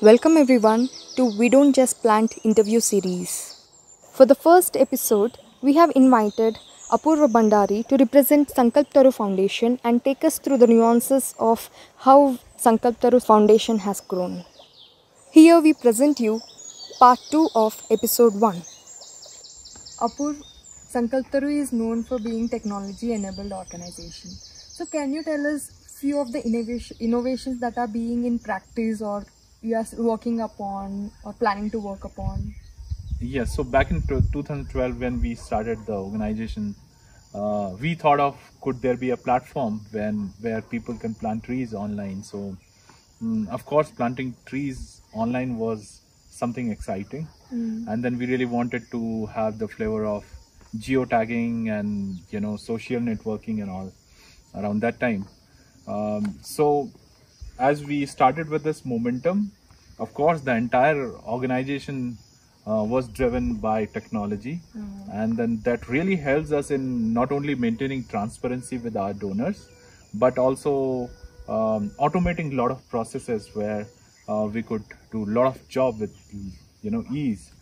Welcome everyone to We Don't Just Plant interview series. For the first episode, we have invited Apurva Bandari to represent Sankalp Taru Foundation and take us through the nuances of how Sankalp Taru Foundation has grown. Here we present you part 2 of episode 1. Apurva, Sankalp Taru is known for being technology enabled organization. So can you tell us few of the innovations that are being in practice or you are working upon or planning to work upon? Yes, so back in 2012 when we started the organization, we thought of could there be a platform where people can plant trees online. So of course planting trees online was something exciting, and then we really wanted to have the flavor of geotagging and social networking and all around that time. So as we started with this momentum, of course, the entire organization was driven by technology, and then that really helps us in not only maintaining transparency with our donors, but also automating a lot of processes where we could do a lot of job with ease.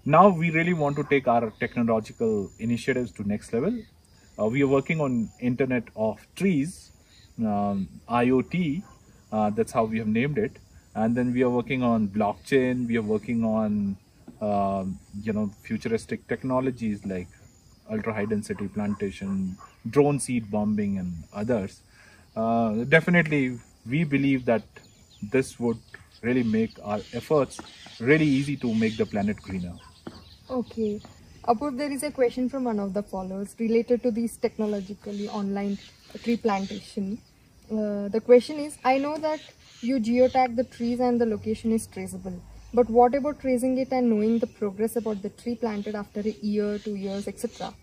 Now we really want to take our technological initiatives to next level. We are working on Internet of Trees, IoT, that's how we have named it. And then we are working on blockchain. We are working on, futuristic technologies like ultra high density plantation, drone seed bombing and others. Definitely, we believe that this would really make our efforts really easy to make the planet greener. Okay. Apurva, there is a question from one of the followers related to this technologically online tree plantation. The question is, I know that you geotag the trees and the location is traceable. But what about tracing it and knowing the progress about the tree planted after a year, 2 years, etc.?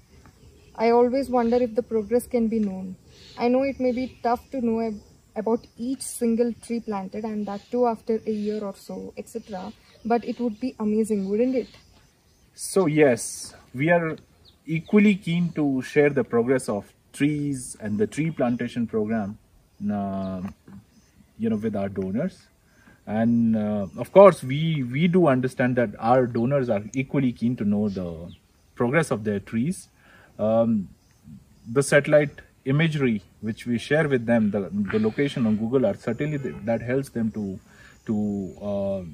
I always wonder if the progress can be known. I know it may be tough to know about each single tree planted and that too after a year or so, etc. But it would be amazing, wouldn't it? So yes, we are equally keen to share the progress of trees and the tree plantation program, with our donors. And of course, we do understand that our donors are equally keen to know the progress of their trees. The satellite imagery which we share with them, the location on Google Earth, certainly that helps them to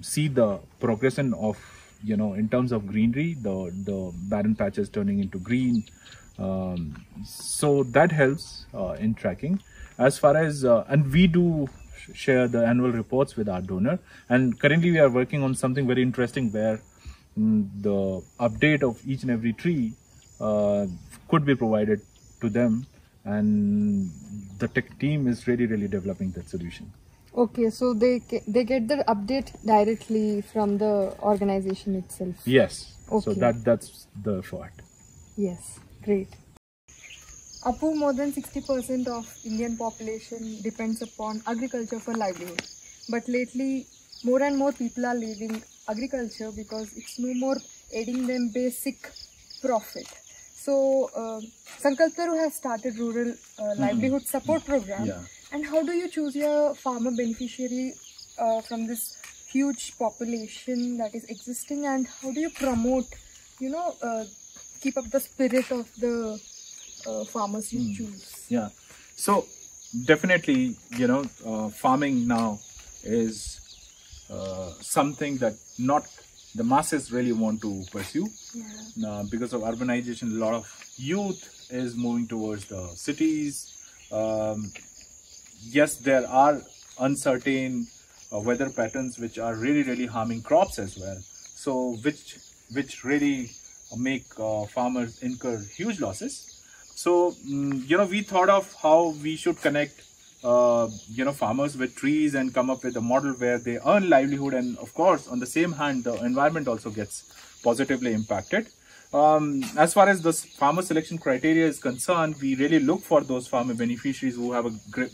see the progression of in terms of greenery, the barren patches turning into green. So that helps in tracking. As far as and we do share the annual reports with our donor, and currently we are working on something very interesting where the update of each and every tree could be provided to them, and the tech team is really developing that solution. Okay, so they get the update directly from the organization itself. Yes. Okay. So that's the effort. Yes, great. Apu, more than 60% of Indian population depends upon agriculture for livelihood. But lately, more and more people are leaving agriculture because it's no more aiding them basic profit. So, Sankalp Taru has started rural livelihood support program. Yeah. And how do you choose your farmer beneficiary from this huge population that is existing, and how do you promote, keep up the spirit of the farmers you choose? Yeah. So definitely, farming now is something that not the masses really want to pursue. Yeah. Because of urbanization, a lot of youth is moving towards the cities. Yes, there are uncertain weather patterns which are really harming crops as well. So which really make farmers incur huge losses. So we thought of how we should connect farmers with trees and come up with a model where they earn livelihood, and of course on the same hand the environment also gets positively impacted. As far as the farmer selection criteria is concerned, we really look for those farmer beneficiaries who have a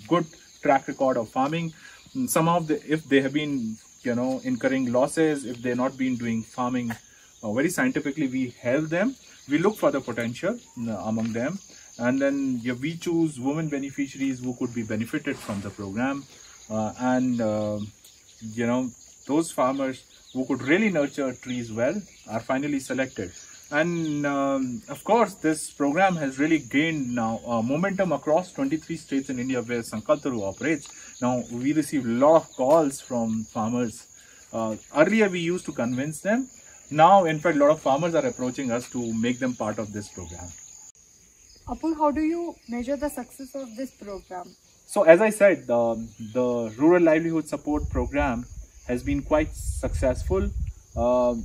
good track record of farming. Some of if they have been incurring losses, if they're not been doing farming very scientifically, we help them. We look for the potential among them, and then we choose women beneficiaries who could be benefited from the program, and those farmers who could really nurture trees well are finally selected. And of course, this program has really gained now momentum across 23 states in India where Sankalp Taru operates. Now, we receive a lot of calls from farmers. Earlier, we used to convince them. Now, in fact, a lot of farmers are approaching us to make them part of this program. Apur, how do you measure the success of this program? So, as I said, the Rural Livelihood Support Program has been quite successful.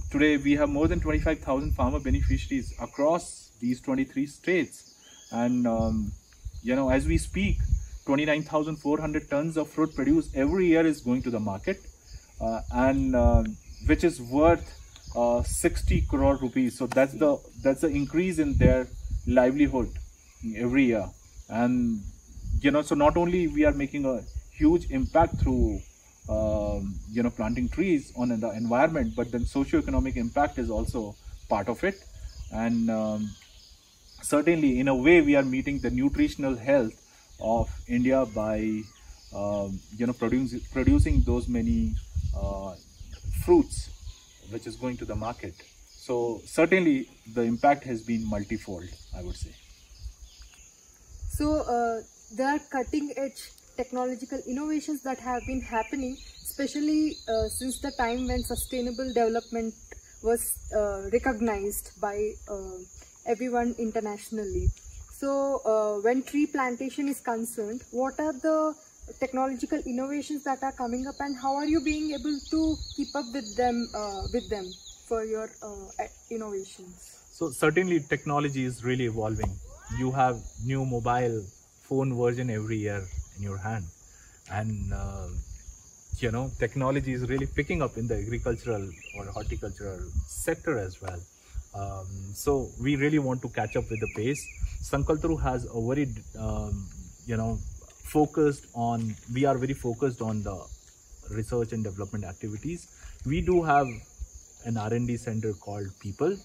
Today, we have more than 25,000 farmer beneficiaries across these 23 states. And, as we speak, 29,400 tons of fruit produced every year is going to the market, which is worth 60 crore rupees. So that's the increase in their livelihood every year. And so not only we are making a huge impact through planting trees on the environment, but then socio-economic impact is also part of it. And certainly in a way we are meeting the nutritional health of India by producing those many fruits which is going to the market. So certainly the impact has been multifold, I would say. So there are cutting edge technological innovations that have been happening, especially since the time when sustainable development was recognized by everyone internationally. So when tree plantation is concerned, what are the technological innovations that are coming up, and how are you being able to keep up with them for your innovations? So certainly technology is really evolving. You have new mobile phone version every year in your hand, and technology is really picking up in the agricultural or horticultural sector as well. So we really want to catch up with the pace. Sankalp Taru has a very we are very focused on the research and development activities. We do have an R&D center called People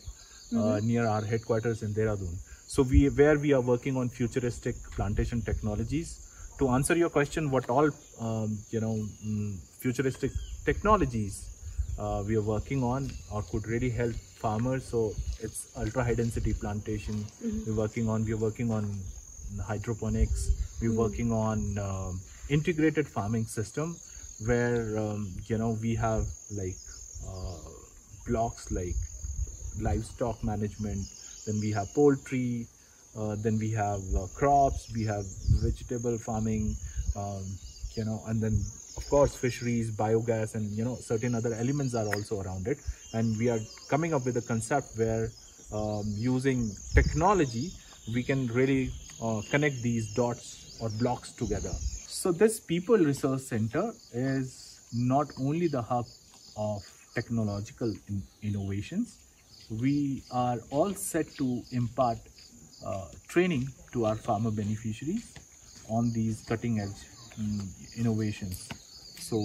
near our headquarters in Dehradun. So where we are working on futuristic plantation technologies. To answer your question, what all futuristic technologies we are working on or could really help farmers. So it's ultra high density plantation. We're working on hydroponics. We're working on integrated farming system where we have like blocks like livestock management. Then we have poultry. Then we have crops. We have vegetable farming. And then of course fisheries, biogas, and certain other elements are also around it. And we are coming up with a concept where using technology we can really connect these dots or blocks together. So this People Research Center is not only the hub of technological innovations. We are all set to impart training to our farmer beneficiaries on these cutting edge innovations. So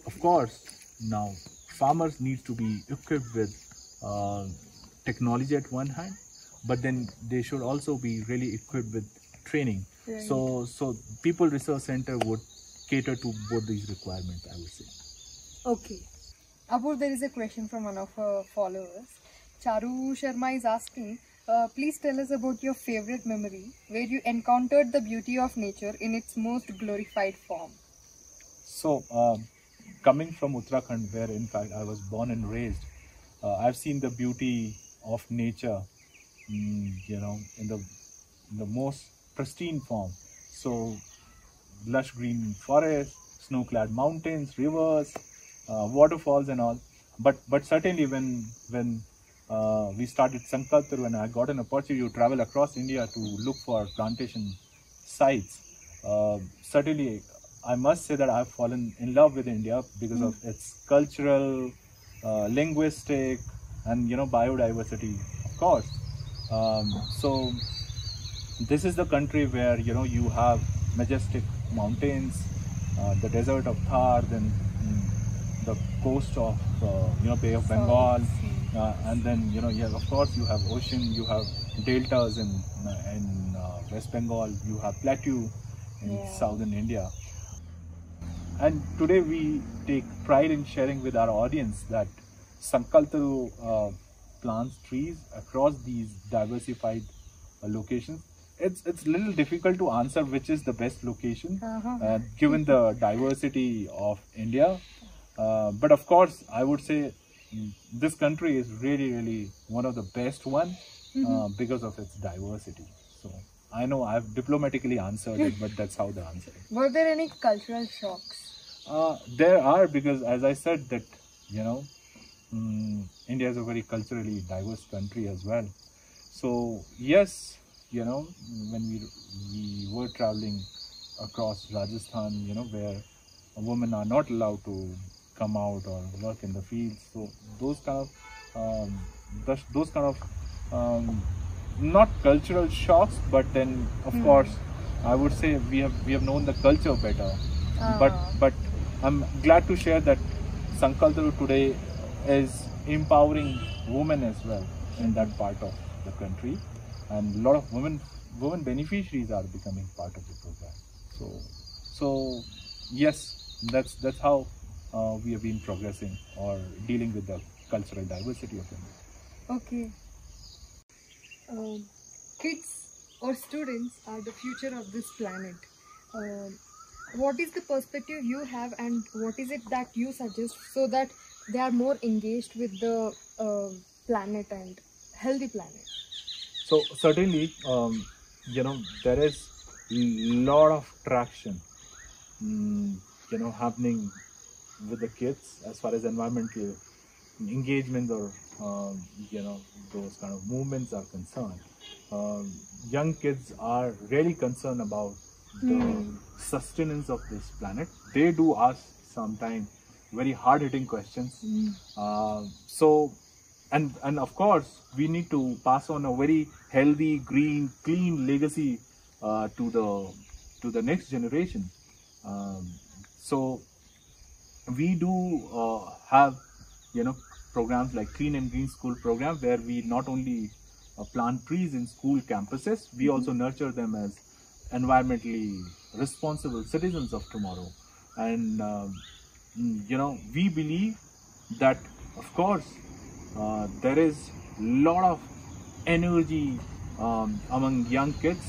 of course now farmers need to be equipped with technology at one hand, but then they should also be really equipped with training. Right. So People Research Center would cater to both these requirements, I would say. Okay. Apur, there is a question from one of our followers. Charu Sharma is asking, please tell us about your favorite memory where you encountered the beauty of nature in its most glorified form. So, coming from Uttarakhand, where in fact I was born and raised, I've seen the beauty of nature, in the most pristine form. So, lush green forests, snow-clad mountains, rivers, waterfalls, and all. But certainly when we started Sankalp Taru and I got an opportunity to travel across India to look for plantation sites, certainly I must say that I've fallen in love with India because of its cultural, linguistic, and biodiversity, of course. So this is the country where you have majestic mountains, the desert of Thar, then the coast of Bay of Bengal, and then of course you have ocean, you have deltas in West Bengal, you have plateau in southern India. and today we take pride in sharing with our audience that Sankaltaru plants trees across these diversified locations. It's little difficult to answer which is the best location given the diversity of India. But of course, I would say this country is really one of the best one because of its diversity. So I know I've diplomatically answered it, but that's how the answer is. Were there any cultural shocks? There are, because as I said that, India is a very culturally diverse country as well. So yes, when we were traveling across Rajasthan, where women are not allowed to come out or work in the fields. So those kind of not cultural shocks, but then of course I would say we have known the culture better. But I'm glad to share that Sankaltaru today is empowering women as well in that part of the country, and a lot of women beneficiaries are becoming part of the program. So yes, that's how we have been progressing or dealing with the cultural diversity of India. Okay. Kids or students are the future of this planet. What is the perspective you have, and what is it that you suggest so that they are more engaged with the planet and healthy planet? So certainly, there is a lot of traction, happening with the kids as far as environmental engagements or those kind of movements are concerned. Young kids are really concerned about the sustenance of this planet. They do ask sometimes very hard-hitting questions. So, and of course, we need to pass on a very healthy, green, clean legacy to the next generation. So we do have programs like Clean and Green School program, where we not only plant trees in school campuses, we also nurture them as environmentally responsible citizens of tomorrow. And we believe that of course there is a lot of energy among young kids,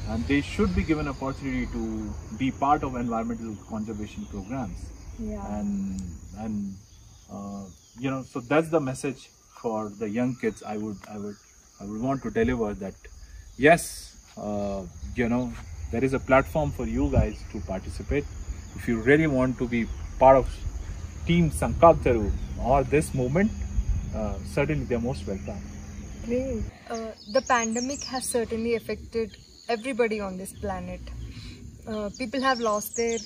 and they should be given opportunity to be part of environmental conservation programs. So that's the message for the young kids. I would want to deliver that. Yes, there is a platform for you guys to participate. If you really want to be part of Team Sankaltaru or this movement, certainly they're most welcome. Great. The pandemic has certainly affected everybody on this planet. People have lost their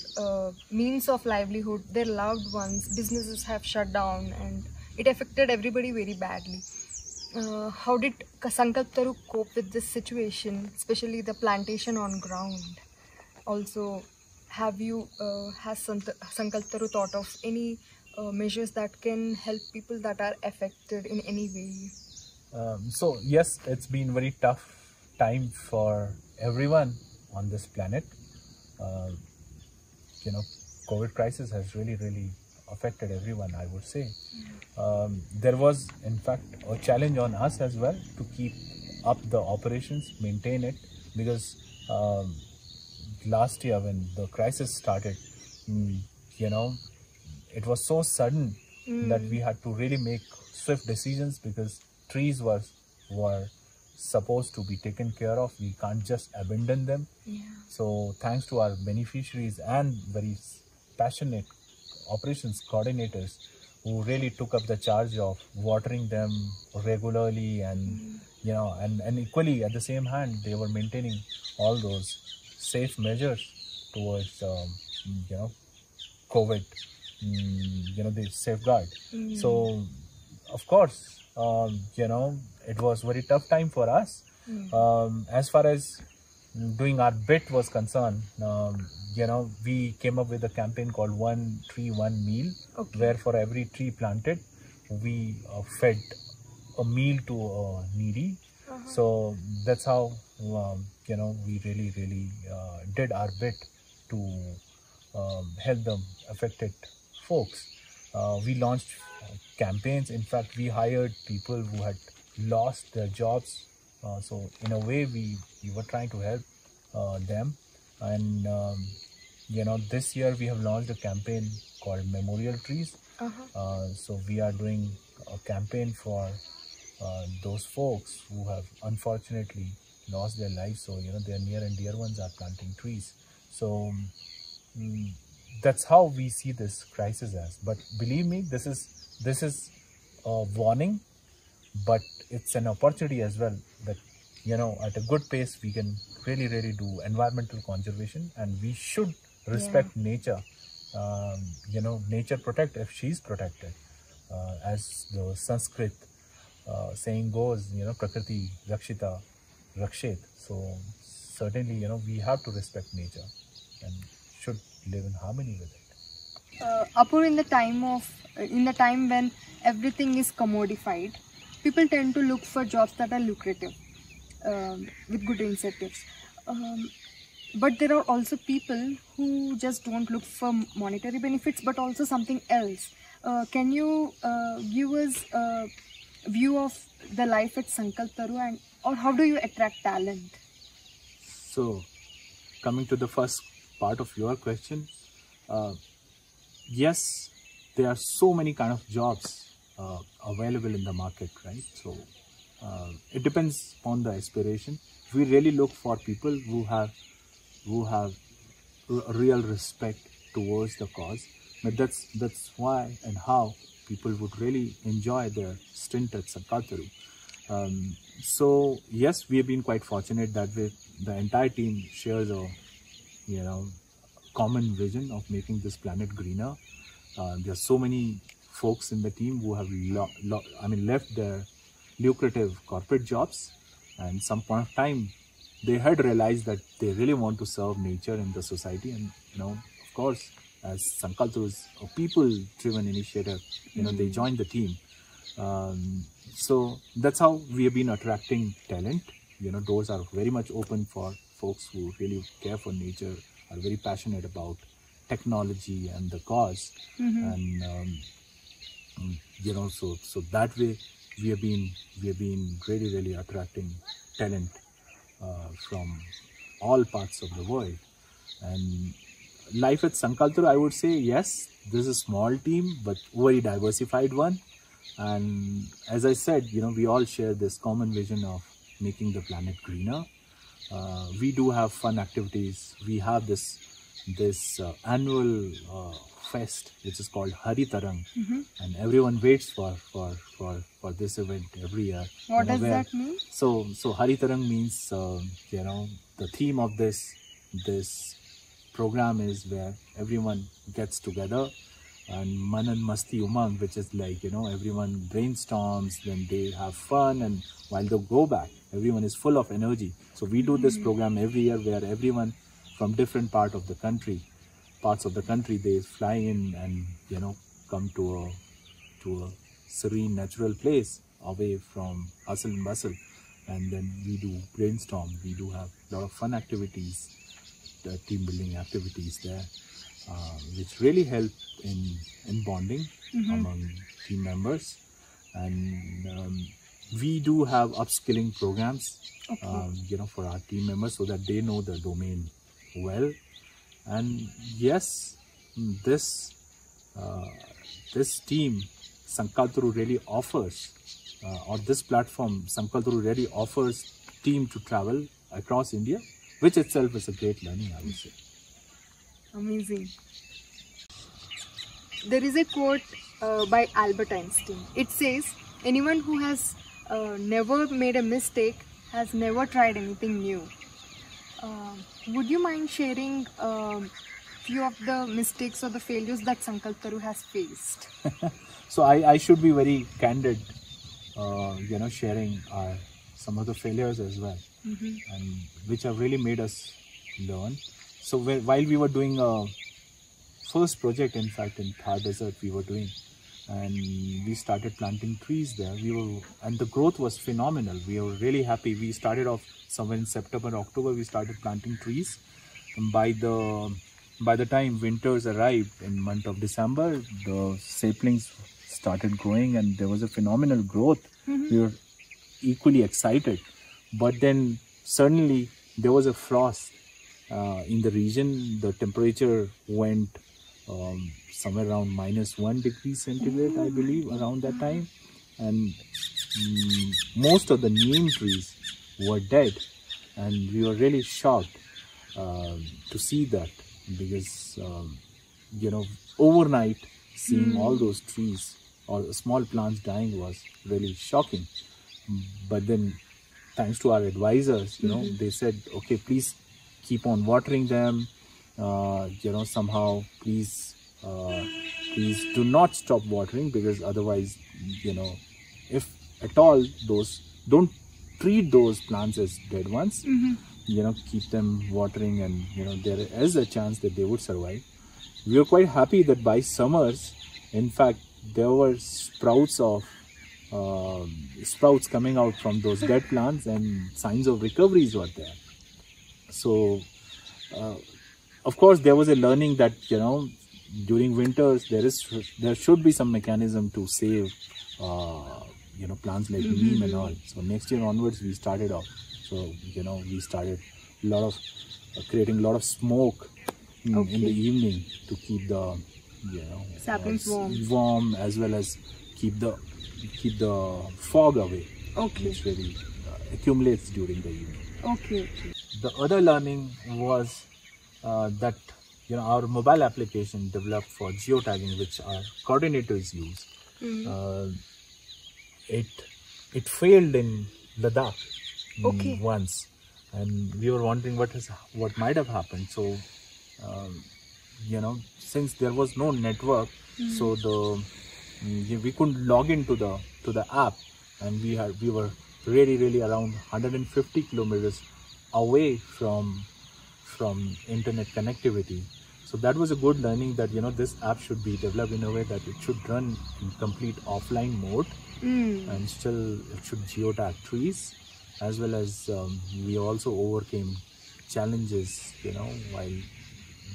means of livelihood, their loved ones, businesses have shut down, and it affected everybody very badly. How did Sankaltaru cope with this situation, especially the plantation on ground? Also, has Sankaltaru thought of any measures that can help people that are affected in any way? So yes, it's been very tough time for everyone on this planet. COVID crisis has really affected everyone, I would say. There was in fact a challenge on us as well to keep up the operations, maintain it, because last year when the crisis started, it was so sudden that we had to really make swift decisions, because trees were supposed to be taken care of. We can't just abandon them. So thanks to our beneficiaries and very passionate operations coordinators who really took up the charge of watering them regularly, and and equally at the same hand they were maintaining all those safe measures towards COVID, the safeguard. So of course it was very tough time for us. As far as doing our bit was concerned, we came up with a campaign called One Tree, One Meal, where for every tree planted, we fed a meal to a needy. So that's how we really did our bit to help the affected folks. We launched campaigns. In fact, we hired people who had lost their jobs. So in a way, we were trying to help them. And this year we have launched a campaign called Memorial Trees. So we are doing a campaign for those folks who have unfortunately lost their lives. So their near and dear ones are planting trees. So that's how we see this crisis as. But believe me, this is a warning, but it's an opportunity as well, that at a good pace we can really do environmental conservation, and we should respect nature. Nature protect if she's protected, as the Sanskrit saying goes, Prakriti Rakshita Rakshet. So certainly, we have to respect nature and should live in harmony with it. Apur, in the time when everything is commodified, people tend to look for jobs that are lucrative, with good incentives. But there are also people who just don't look for monetary benefits, but also something else. Can you give us a view of the life at Sankalp Taru, or how do you attract talent? So, coming to the first part of your question, yes, there are so many kind of jobs available in the market, right? So it depends on the aspiration. We really look for people who have real respect towards the cause. But that's why and how people would really enjoy their stint at Sankalp Taru. So yes, we have been quite fortunate that the entire team shares a common vision of making this planet greener. There are so many folks in the team who have left their lucrative corporate jobs, and some point of time they had realized that they really want to serve nature and the society. And of course, as Sankalp Taru is a people-driven initiative, they joined the team. So that's how we have been attracting talent. Doors are very much open for folks who really care for nature, are very passionate about technology and the cause. And so that way we have been really attracting talent from all parts of the world. And life at Sankalp Taru, I would say, yes, this is a small team but very diversified one. And as I said, we all share this common vision of making the planet greener. We do have fun activities. We have this annual fest which is called Hari Tarang, and everyone waits for this event every year. What does that mean? So Hari Tarang means the theme of this program is where everyone gets together, and Manan Masti Umang, which is like everyone brainstorms, then they have fun, and while they go back, everyone is full of energy. So we do this program every year where everyone from different parts of the country, they fly in and come to a serene, natural place away from hustle and bustle, and then we do brainstorm. We do have a lot of fun activities, team building activities there, which really help in bonding among team members. And we do have upskilling programs, for our team members, so that they know the domain well. And yes, this team Sankalp Taru really offers, or this platform Sankalp Taru really offers team to travel across India, which itself is a great learning, I would say. Amazing. There is a quote by Albert Einstein. It says, anyone who has never made a mistake has never tried anything new. Would you mind sharing few of the mistakes or the failures that Sankalp Taru has faced? So I should be very candid, sharing some of the failures as well, and which have really made us learn. So while we were doing a first project, in fact, in Thar Desert we were doing, and we started planting trees there. And the growth was phenomenal. We were really happy. We started off somewhere in September, October. We started planting trees, and by the by the time winters arrived in month of December, the saplings started growing and there was a phenomenal growth. We were equally excited. But then suddenly there was a frost in the region. The temperature went somewhere around -1 degree centigrade, I believe, around that time. And most of the neem trees were dead. And we were really shocked to see that, because, overnight seeing all those trees or small plants dying was really shocking. But then, thanks to our advisors, they said, okay, please keep on watering them. Somehow, please do not stop watering, because otherwise, if at all, don't treat those plants as dead ones. Keep them watering, and there is a chance that they would survive. We were quite happy that by summers, in fact, there were sprouts coming out from those dead plants, and signs of recoveries were there. So, of course, there was a learning that during winters there should be some mechanism to save plants like neem and all. So next year onwards we started off. So we started creating a lot of smoke in the evening to keep the saplings warm, as well as keep the fog away, which really accumulates during the evening. The other learning was that our mobile application developed for geotagging, which our coordinators use. It failed in Ladakh once, and we were wondering what might have happened. So since there was no network, so we couldn't log into the app, and we were really around 150 kilometers away from internet connectivity. So that was a good learning, that this app should be developed in a way that it should run in complete offline mode, and still it should geotag trees, as well as we also overcame challenges while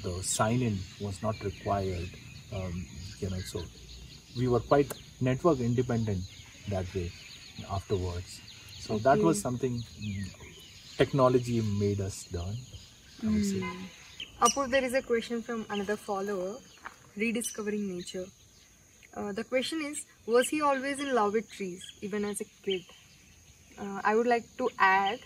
the sign-in was not required. So we were quite network independent that way afterwards. So that was something technology made us learn, I would say. Apur, there is a question from another follower, rediscovering nature. The question is, was he always in love with trees, even as a kid? I would like to add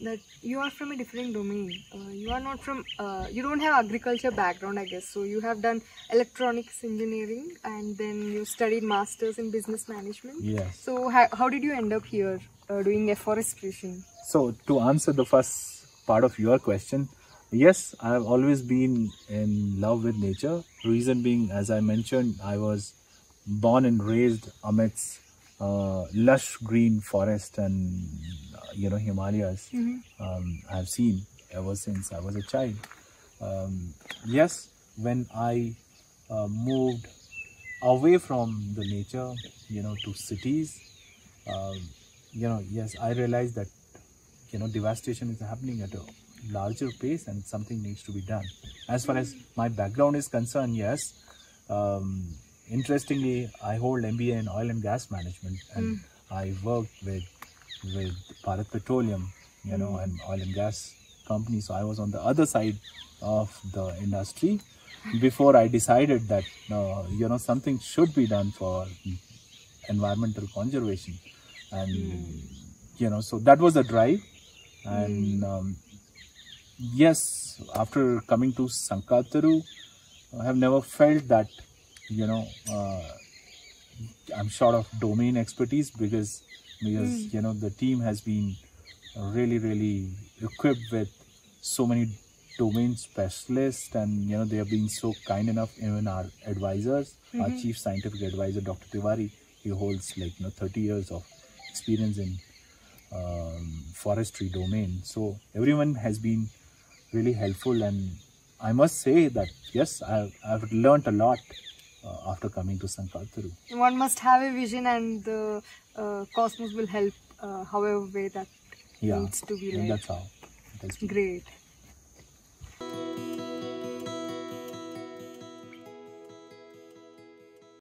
that you are from a different domain. You are not from, you don't have agriculture background, I guess. So you have done electronics engineering, and then you studied masters in business management. Yes. So how did you end up here doing afforestation? So to answer the first part of your question, yes, I have always been in love with nature. Reason being, as I mentioned, I was born and raised amidst lush green forest and Himalayas. I've seen ever since I was a child. Yes, when I moved away from the nature, to cities, yes, I realized that devastation is happening at a larger pace, and something needs to be done. As far as my background is concerned, yes, interestingly, I hold MBA in oil and gas management, and I worked with Bharat Petroleum, and oil and gas company. So I was on the other side of the industry before I decided that something should be done for environmental conservation, and so that was the drive. And yes, after coming to Sankalptaru, I have never felt that I'm short of domain expertise, because the team has been really equipped with so many domain specialists, and they have been so kind enough. Even our advisors, our chief scientific advisor, Dr. Tiwari, he holds 30 years of experience in forestry domain. So everyone has been really helpful, and I must say that yes, I've learned a lot after coming to Sankalptaru. One must have a vision, and the cosmos will help however way that needs to be led. And that's how it has been. Great.